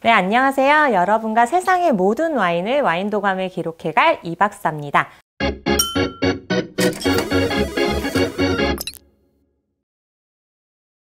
네, 안녕하세요. 여러분과 세상의 모든 와인을 와인도감을 기록해갈 이박사입니다.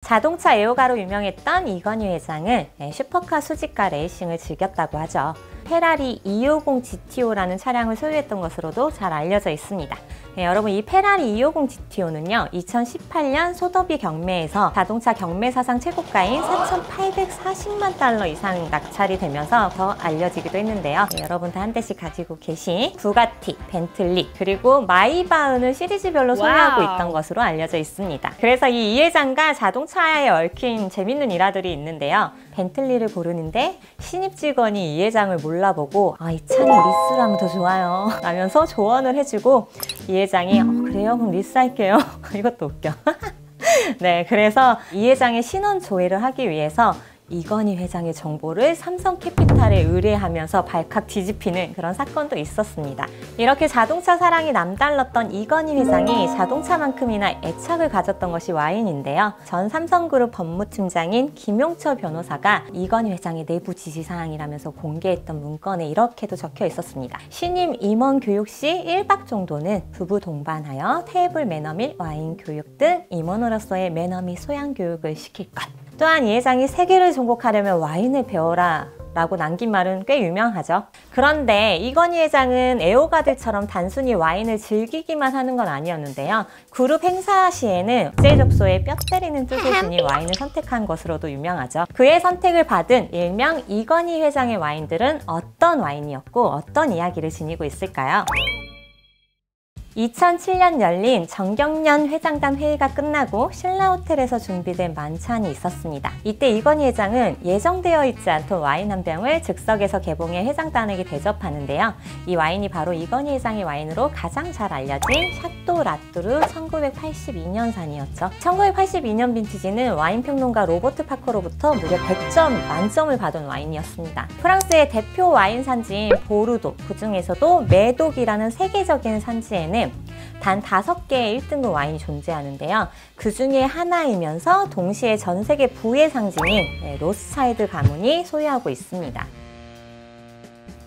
자동차 애호가로 유명했던 이건희 회장은 슈퍼카 수집과 레이싱을 즐겼다고 하죠. 페라리 250 GTO라는 차량을 소유했던 것으로도 잘 알려져 있습니다. 여러분, 이 페라리 250 GTO는요 2018년 소더비 경매에서 자동차 경매 사상 최고가인 4,840만 달러 이상 낙찰이 되면서 더 알려지기도 했는데요. 여러분 다 한 대씩 가지고 계신 부가티, 벤틀리, 그리고 마이바흐를 시리즈별로 소유하고 있던 것으로 알려져 있습니다. 그래서 이 회장과 자동차에 얽힌 재밌는 일화들이 있는데요. 벤틀리를 고르는데 신입 직원이 이 회장을 몰라보고 이 차는 리스로 하면 더 좋아요 라면서 조언을 해주고 이 회장이 그래요? 그럼 리스 할게요. 이것도 웃겨. 네, 그래서 이 회장의 신원 조회를 하기 위해서 이건희 회장의 정보를 삼성캐피탈에 의뢰하면서 발칵 뒤집히는 그런 사건도 있었습니다. 이렇게 자동차 사랑이 남달랐던 이건희 회장이 자동차만큼이나 애착을 가졌던 것이 와인인데요. 전 삼성그룹 법무팀장인 김용철 변호사가 이건희 회장의 내부 지시사항이라면서 공개했던 문건에 이렇게도 적혀 있었습니다. 신임 임원 교육 시 1박 정도는 부부 동반하여 테이블 매너 및 와인 교육 등 임원으로서의 매너 및 소양 교육을 시킬 것. 또한 이 회장이 세계를 정복하려면 와인을 배워라 라고 남긴 말은 꽤 유명하죠. 그런데 이건희 회장은 애호가들처럼 단순히 와인을 즐기기만 하는 건 아니었는데요. 그룹 행사 시에는 국제적소에 뼈 때리는 뜻을 지닌 와인을 선택한 것으로도 유명하죠. 그의 선택을 받은 일명 이건희 회장의 와인들은 어떤 와인이었고 어떤 이야기를 지니고 있을까요? 2007년 열린 정경련 회장단 회의가 끝나고 신라호텔에서 준비된 만찬이 있었습니다. 이때 이건희 회장은 예정되어 있지 않던 와인 한 병을 즉석에서 개봉해 회장단에게 대접하는데요. 이 와인이 바로 이건희 회장의 와인으로 가장 잘 알려진 샤또 라뚜르 1982년산이었죠. 1982년 빈티지는 와인평론가 로버트 파커로부터 무려 100점 만점을 받은 와인이었습니다. 프랑스의 대표 와인 산지인 보르도, 그 중에서도 메독이라는 세계적인 산지에는 단 5개의 1등급 와인이 존재하는데요. 그 중에 하나이면서 동시에 전 세계 부의 상징인 로스차일드 가문이 소유하고 있습니다.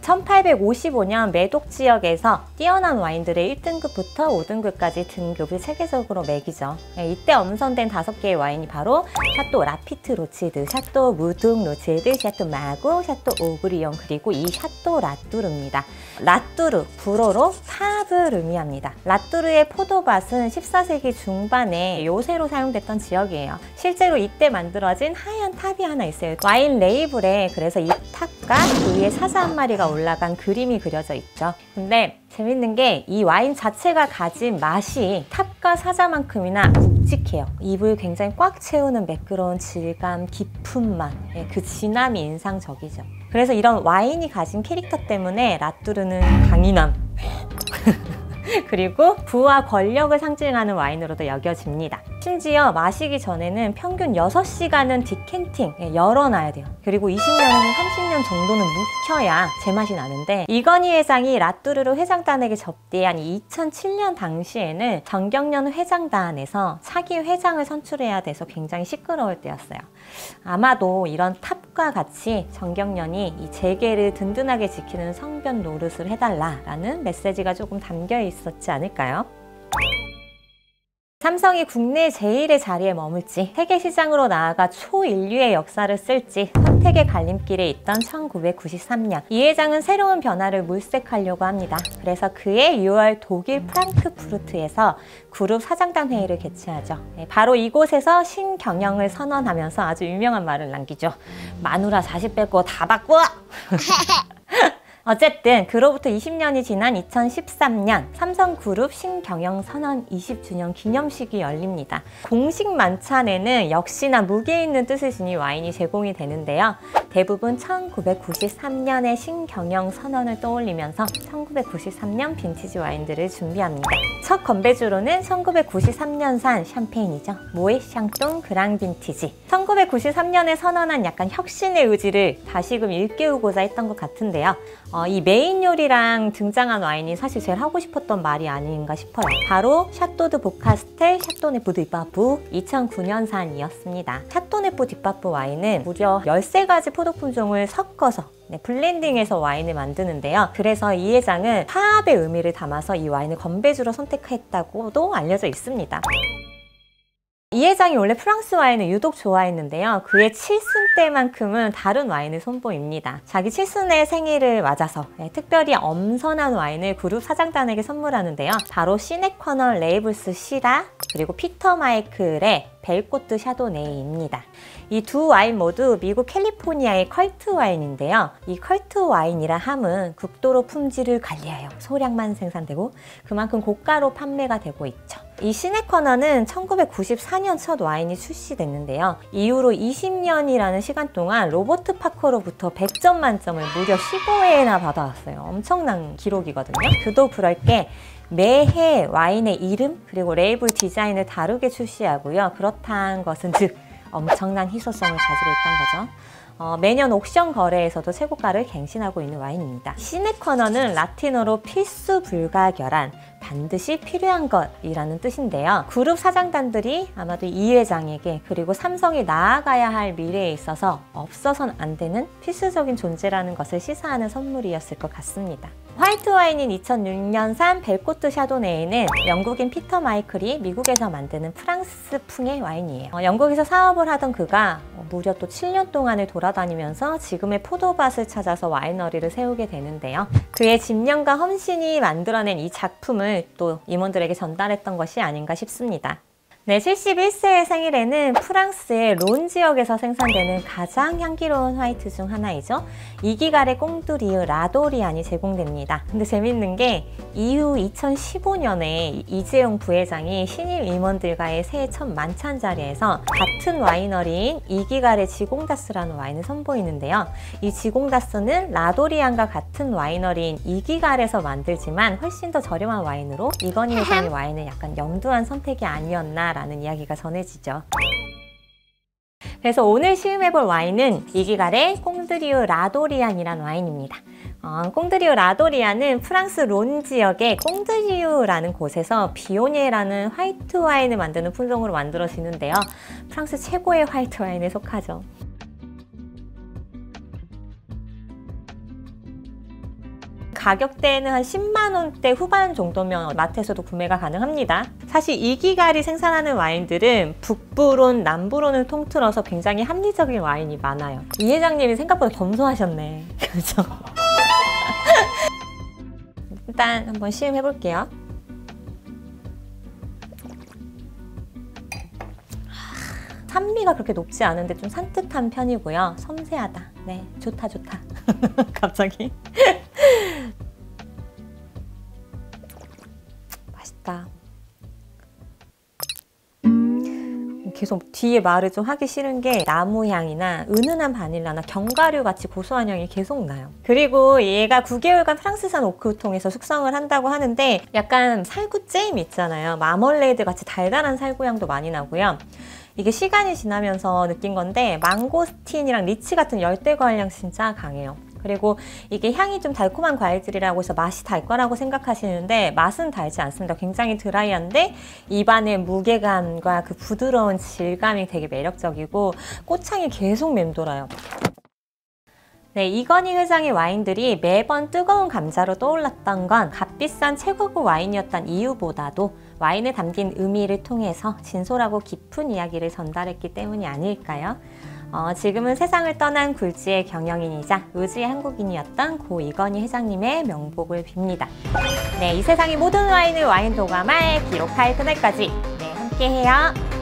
1855년 메독 지역에서 뛰어난 와인들의 1등급부터 5등급까지 등급을 세계적으로 매기죠. 이때 엄선된 5개의 와인이 바로 샤또 라피트 로치드, 샤또 무둥 로치드, 샤또 마고, 샤또 오브리용, 그리고 이 샤또 라뚜르입니다. 라뚜르, 불어로 탑을 의미합니다. 라뚜르의 포도밭은 14세기 중반에 요새로 사용됐던 지역이에요. 실제로 이때 만들어진 하얀 탑이 하나 있어요. 와인 레이블에 그래서 이 탑과 그 위에 사자 한 마리가 올라간 그림이 그려져 있죠. 근데 재밌는 게 이 와인 자체가 가진 맛이 탑과 사자만큼이나 묵직해요. 입을 굉장히 꽉 채우는 매끄러운 질감, 깊은 맛, 그 진함이 인상적이죠. 그래서 이런 와인이 가진 캐릭터 때문에 라뚜르는 강인함 그리고 부와 권력을 상징하는 와인으로도 여겨집니다. 심지어 마시기 전에는 평균 6시간은 디캔팅 열어놔야 돼요. 그리고 20년에서 30년 정도는 묵혀야 제맛이 나는데, 이건희 회장이 라뚜르를 회장단에게 접대한 2007년 당시에는 정경련 회장단에서 차기 회장을 선출해야 돼서 굉장히 시끄러울 때였어요. 아마도 이런 탑과 같이 정경련이 이 재계를 든든하게 지키는 성변 노릇을 해달라라는 메시지가 조금 담겨 있었지 않을까요? 삼성이 국내 제1의 자리에 머물지, 세계 시장으로 나아가 초인류의 역사를 쓸지 선택의 갈림길에 있던 1993년, 이 회장은 새로운 변화를 물색하려고 합니다. 그래서 그해 6월 독일 프랑크푸르트에서 그룹 사장단 회의를 개최하죠. 바로 이곳에서 신경영을 선언하면서 아주 유명한 말을 남기죠. 마누라 40 뺏고 다 바꿔! 어쨌든 그로부터 20년이 지난 2013년 삼성그룹 신경영 선언 20주년 기념식이 열립니다. 공식 만찬에는 역시나 무게 있는 뜻을 지닌 와인이 제공이 되는데요. 대부분 1993년의 신경영 선언을 떠올리면서 1993년 빈티지 와인들을 준비합니다. 첫 건배주로는 1993년산 샴페인이죠. 모에 샹똥 그랑 빈티지. 1993년에 선언한 약간 혁신의 의지를 다시금 일깨우고자 했던 것 같은데요. 이 메인 요리랑 등장한 와인이 사실 제일 하고 싶었던 말이 아닌가 싶어요. 바로 샤또 드 보카스텔 샤또네프 디파프 2009년산이었습니다. 샤또네프 디파프 와인은 무려 13가지 포도 품종을 섞어서 블렌딩해서 와인을 만드는데요. 그래서 이 회장은 화합의 의미를 담아서 이 와인을 건배주로 선택했다고도 알려져 있습니다. 이 회장이 원래 프랑스 와인을 유독 좋아했는데요. 그의 칠순 때만큼은 다른 와인을 선보입니다. 자기 칠순의 생일을 맞아서 특별히 엄선한 와인을 그룹 사장단에게 선물하는데요. 바로 시네커널 레이블스 시라 그리고 피터 마이클의 벨코트 샤도네이입니다. 이 두 와인 모두 미국 캘리포니아의 컬트 와인인데요. 이 컬트 와인이라 함은 극도로 품질을 관리하여 소량만 생산되고 그만큼 고가로 판매가 되고 있죠. 이 시네커널은 1994년 첫 와인이 출시됐는데요. 이후로 20년이라는 시간 동안 로버트 파커로부터 100점 만점을 무려 15회나 받아왔어요. 엄청난 기록이거든요. 그도 그럴 게 매해 와인의 이름 그리고 레이블 디자인을 다르게 출시하고요. 그렇다는 것은 즉 엄청난 희소성을 가지고 있다는 거죠. 매년 옥션 거래에서도 최고가를 갱신하고 있는 와인입니다. 시네커널은 라틴어로 필수 불가결한 반드시 필요한 것이라는 뜻인데요. 그룹 사장단들이 아마도 이 회장에게 그리고 삼성이 나아가야 할 미래에 있어서 없어서는 안 되는 필수적인 존재라는 것을 시사하는 선물이었을 것 같습니다. 화이트 와인인 2006년산 벨코트 샤도네이는 영국인 피터 마이클이 미국에서 만드는 프랑스풍의 와인이에요. 영국에서 사업을 하던 그가 무려 또 7년 동안을 돌아다니면서 지금의 포도밭을 찾아서 와이너리를 세우게 되는데요. 그의 집념과 헌신이 만들어낸 이 작품을 또 임원들에게 전달했던 것이 아닌가 싶습니다. 네, 71세의 생일에는 프랑스의 론 지역에서 생산되는 가장 향기로운 화이트 중 하나이죠. 이기갈의 꽁두리유 라도리안이 제공됩니다. 근데 재밌는 게 이후 2015년에 이재용 부회장이 신임 임원들과의 새해 첫 만찬 자리에서 같은 와이너리인 이기갈의 지공다스라는 와인을 선보이는데요. 이 지공다스는 라도리안과 같은 와이너리인 이기갈에서 만들지만 훨씬 더 저렴한 와인으로 이건희 회장의 와인을 약간 염두한 선택이 아니었나 라는 이야기가 전해지죠. 그래서 오늘 시음해볼 와인은 이기갈의 꽁드리유 라도리안이라는 와인입니다. 꽁드리유 라도리안은 프랑스 론 지역의 꽁드리유라는 곳에서 비오니에라는 화이트 와인을 만드는 품종으로 만들어지는데요. 프랑스 최고의 화이트 와인에 속하죠. 가격대는 한 10만 원대 후반 정도면 마트에서도 구매가 가능합니다. 사실 이기갈이 생산하는 와인들은 북부론, 남부론을 통틀어서 굉장히 합리적인 와인이 많아요. 이 회장님이 생각보다 겸손하셨네. 그죠? 일단 한번 시음해 볼게요. 산미가 그렇게 높지 않은데 좀 산뜻한 편이고요. 섬세하다. 네, 좋다 좋다. 갑자기 맛있다. 계속 뒤에 말을 좀 하기 싫은 게 나무향이나 은은한 바닐라나 견과류 같이 고소한 향이 계속 나요. 그리고 얘가 9개월간 프랑스산 오크통에서 숙성을 한다고 하는데 약간 살구잼 있잖아요. 마멀레이드 같이 달달한 살구향도 많이 나고요. 이게 시간이 지나면서 느낀 건데 망고스틴이랑 리치 같은 열대 과일향 진짜 강해요. 그리고 이게 향이 좀 달콤한 과일들이라고 해서 맛이 달 거라고 생각하시는데 맛은 달지 않습니다. 굉장히 드라이한데 입안의 무게감과 그 부드러운 질감이 되게 매력적이고 꽃향이 계속 맴돌아요. 네, 이건희 회장의 와인들이 매번 뜨거운 감자로 떠올랐던 건 값비싼 최고급 와인이었던 이유보다도 와인에 담긴 의미를 통해서 진솔하고 깊은 이야기를 전달했기 때문이 아닐까요? 지금은 세상을 떠난 굴지의 경영인이자 의지의 한국인이었던 고 이건희 회장님의 명복을 빕니다. 네, 이 세상의 모든 와인을 와인 도감할 기록할 그날까지 함께해요.